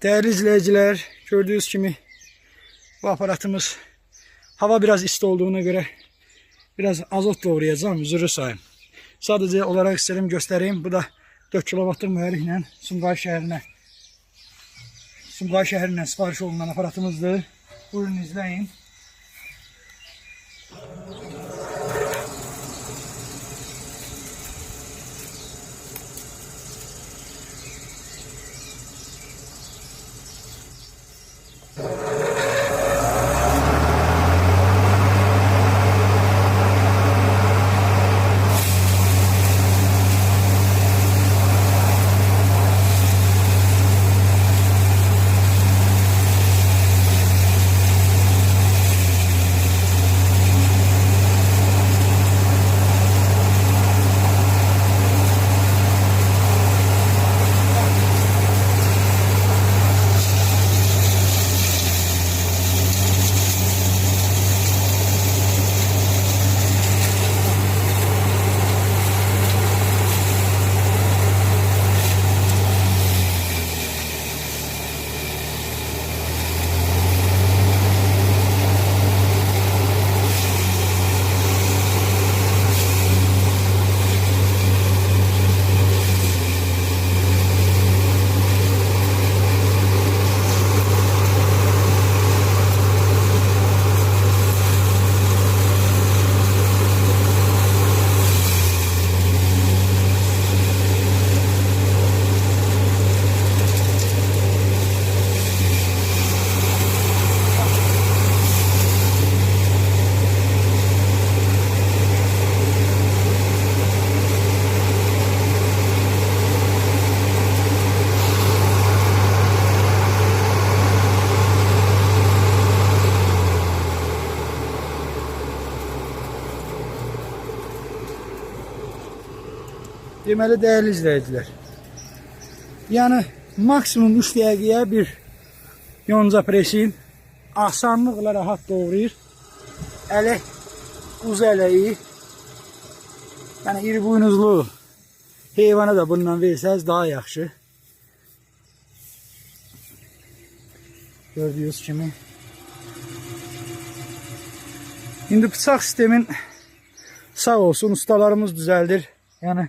Değerli izleyiciler, gördüğünüz gibi bu aparatımız hava biraz isti olduğuna göre biraz azot doğrayacağım, üzürü sayın. Sadece olarak istedim göstereyim. Bu da 4 kW'lık müherriklə Sumqayıt şəhərindən sipariş olunan aparatımızdır. Buyurun izleyin. Deməli, değerli izleyiciler, yani maksimum 3 dəqiqəyə bir yonca presin asanlıqla rahat doğrayır. Ələk, quzu ələyi, yani iri buynuzlu heyvana da bundan versəz daha yaxşı. Gördüğünüz kimi. İndi bıçaq sistemin sağ olsun ustalarımız düzeldir. Yani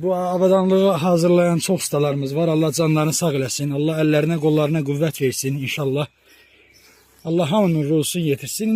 bu avadanlığı hazırlayan çok ustalarımız var. Allah canlarını sağ eləsin. Allah əllərinə, qollarına qüvvət versin inşallah. Allah hamının ruhunu yetirsin.